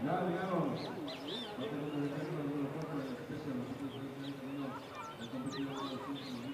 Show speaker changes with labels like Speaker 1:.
Speaker 1: Ya, digamos, no tenemos que dejar una buena forma de especie, nosotros hemos tenido el competidor de los